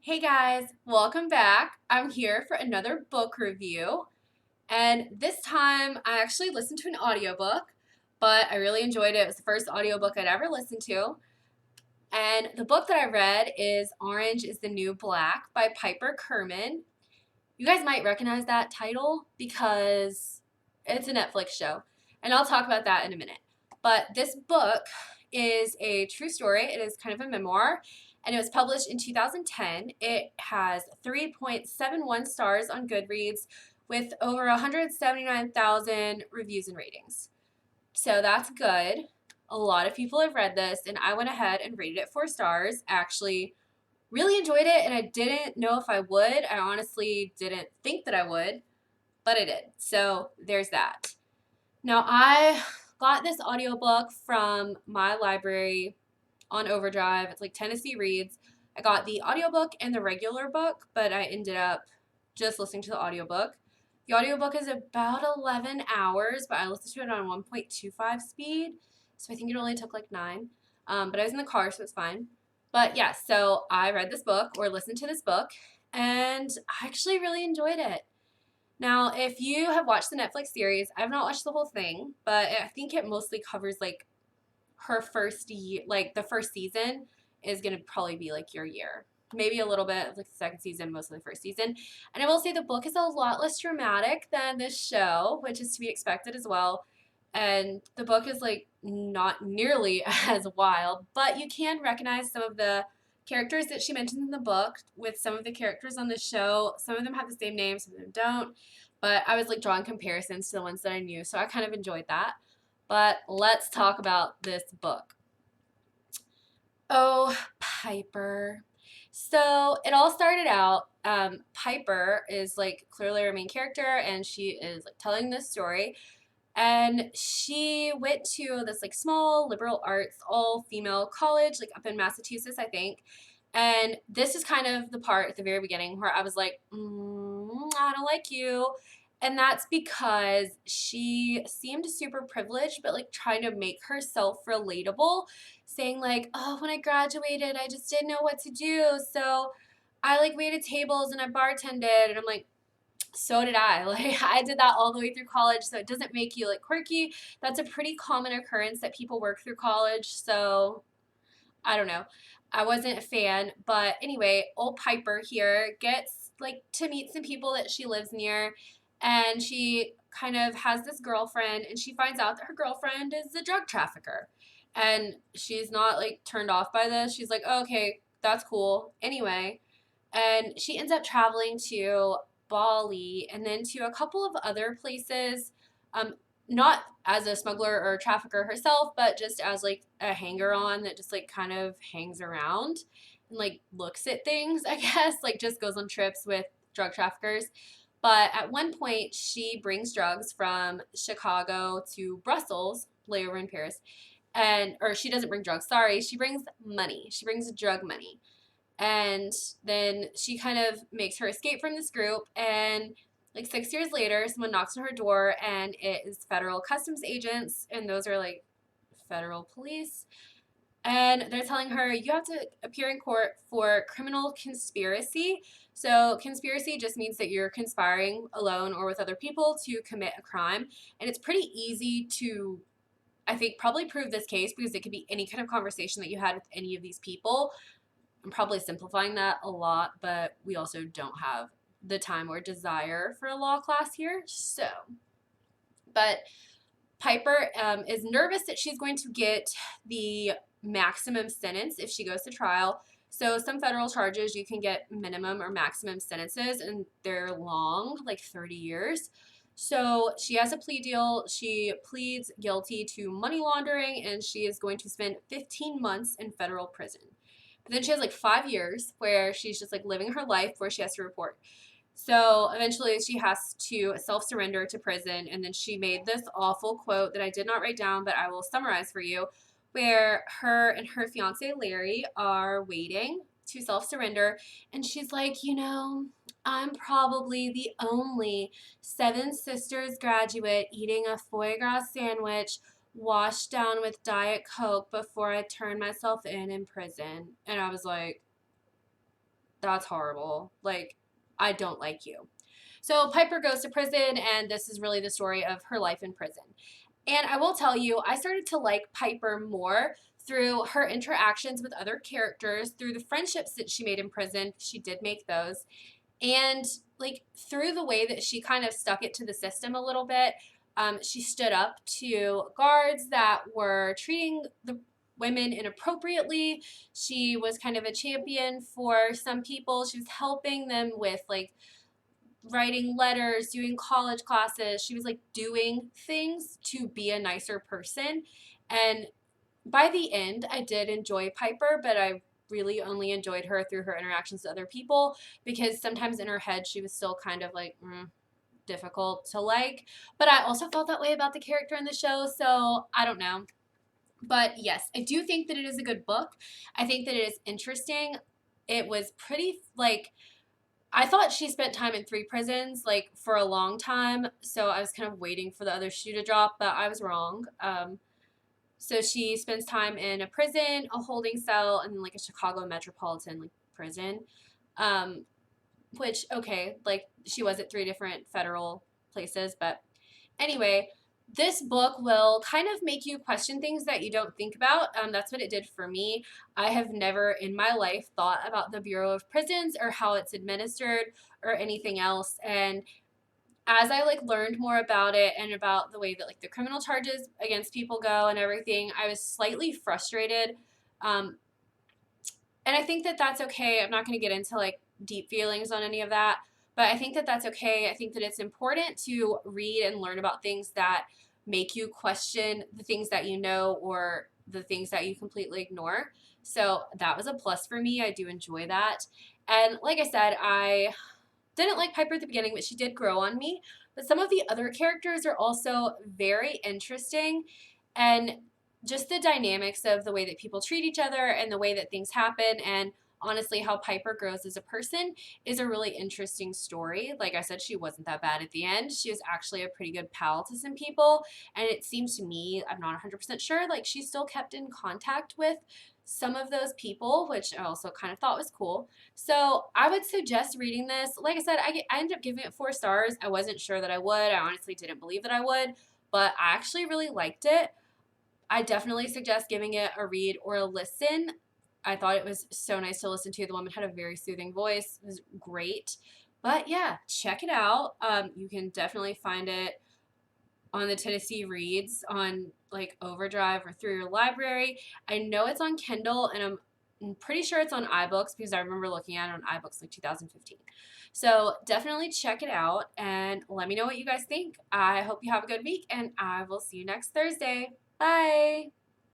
Hey guys, welcome back. I'm here for another book review, and this time I actually listened to an audiobook, but I really enjoyed it. It was the first audiobook I'd ever listened to. And the book that I read is Orange is the New Black by Piper Kerman. You guys might recognize that title because it's a Netflix show, and I'll talk about that in a minute. But this book is a true story. It is kind of a memoir, and it was published in 2010. It has 3.71 stars on Goodreads with over 179,000 reviews and ratings. So that's good. A lot of people have read this, and I went ahead and rated it 4 stars. Actually, really enjoyed it, and I didn't know if I would. I honestly didn't think that I would, but I did. So there's that. Now, I got this audiobook from my library on Overdrive. It's like Tennessee Reads. I got the audiobook and the regular book, but I ended up just listening to the audiobook. The audiobook is about 11 hours, but I listened to it on 1.25 speed, so I think it only took like 9. But I was in the car, so it's fine. But yeah, so I read this book or listened to this book, and I actually really enjoyed it. Now, if you have watched the Netflix series, I have not watched the whole thing, but I think it mostly covers like her first year, like the first season is going to probably be like your year. Maybe a little bit of like the second season, most of the first season. And I will say the book is a lot less dramatic than this show, which is to be expected as well. And the book is like not nearly as wild, but you can recognize some of the characters that she mentions in the book with some of the characters on the show. Some of them have the same name, some of them don't. But I was like drawing comparisons to the ones that I knew, so I kind of enjoyed that. But let's talk about this book. Oh, Piper. So it all started out. Piper is like clearly our main character, and she is like telling this story. And she went to this like small liberal arts all female college, like up in Massachusetts, I think. And this is kind of the part at the very beginning where I was like, I don't like you. And that's because she seemed super privileged, but like trying to make herself relatable, saying like, oh, when I graduated, I just didn't know what to do. So I like waited tables and I bartended. And I'm like, so did I. Like I did that all the way through college, so it doesn't make you like quirky. That's a pretty common occurrence that people work through college. So I don't know. I wasn't a fan, but anyway, old Piper here gets like to meet some people that she lives near, and she kind of has this girlfriend, and she finds out that her girlfriend is a drug trafficker. And she's not like turned off by this. She's like, oh, okay, that's cool. Anyway, and she ends up traveling to Bali and then to a couple of other places, um, not as a smuggler or a trafficker herself, but just as like a hanger on that just like kind of hangs around and like looks at things, I guess, like just goes on trips with drug traffickers. But at one point, she brings drugs from Chicago to Brussels, layover in Paris, and or she doesn't bring drugs. Sorry, she brings money. She brings drug money, and then she kind of makes her escape from this group, and like 6 years later, someone knocks on her door, and it is federal customs agents, and those are like federal police. And they're telling her, you have to appear in court for criminal conspiracy. So, conspiracy just means that you're conspiring alone or with other people to commit a crime. And it's pretty easy to, I think, probably prove this case because it could be any kind of conversation that you had with any of these people. I'm probably simplifying that a lot, but we also don't have the time or desire for a law class here. So, but Piper is nervous that she's going to get the maximum sentence if she goes to trial. So, some federal charges you can get minimum or maximum sentences, and they're long, like 30 years. So, she has a plea deal. She pleads guilty to money laundering, and she is going to spend 15 months in federal prison. But then she has like 5 years where she's just like living her life where she has to report. So eventually she has to self surrender to prison. And then she made this awful quote that I did not write down, but I will summarize for you, where her and her fiance Larry are waiting to self surrender. And she's like, I'm probably the only Seven Sisters graduate eating a foie gras sandwich washed down with Diet Coke before I turned myself in prison. And I was like, That's horrible. Like, I don't like you. So Piper goes to prison, and this is really the story of her life in prison. And I will tell you, I started to like Piper more through her interactions with other characters, through the friendships that she made in prison. She did make those. And like through the way that she kind of stuck it to the system a little bit. She stood up to guards that were treating the women inappropriately. She was kind of a champion for some people. She was helping them with like writing letters, doing college classes. She was like doing things to be a nicer person. And by the end, I did enjoy Piper, but I really only enjoyed her through her interactions with other people because sometimes in her head she was still kind of like difficult to like. But I also felt that way about the character in the show, so I don't know. But yes, I do think that it is a good book. I think that it is interesting. It was pretty like I thought she spent time in 3 prisons like for a long time, so I was kind of waiting for the other shoe to drop, but I was wrong. So she spends time in a prison, a holding cell, and then like a Chicago metropolitan like prison. Um, which okay, like she was at 3 different federal places, but anyway, this book will kind of make you question things that you don't think about. That's what it did for me. I have never in my life thought about the Bureau of Prisons or how it's administered or anything else. And as I like learned more about it and about the way that like the criminal charges against people go and everything, I was slightly frustrated. Um, and I think that that's okay. I'm not going to get into like deep feelings on any of that, but I think that that's okay. I think that it's important to read and learn about things that make you question the things that you know or the things that you completely ignore. So that was a plus for me. I do enjoy that. And like I said, I didn't like Piper at the beginning, but she did grow on me. But some of the other characters are also very interesting. And just the dynamics of the way that people treat each other and the way that things happen and honestly how Piper grows as a person is a really interesting story. Like I said, she wasn't that bad at the end. She was actually a pretty good pal to some people, and it seems to me, I'm not 100% sure, like she still kept in contact with some of those people, which I also kind of thought was cool. So I would suggest reading this. Like I said, I ended up giving it 4 stars. I wasn't sure that I would. I honestly didn't believe that I would, but I actually really liked it. I definitely suggest giving it a read or a listen. I thought it was so nice to listen to. The woman had a very soothing voice. It was great. But yeah, check it out. You can definitely find it on the Tennessee Reads on like Overdrive or through your library. I know it's on Kindle, and I'm pretty sure it's on iBooks because I remember looking at it on iBooks like 2015. So definitely check it out and let me know what you guys think. I hope you have a good week, and I will see you next Thursday. Bye.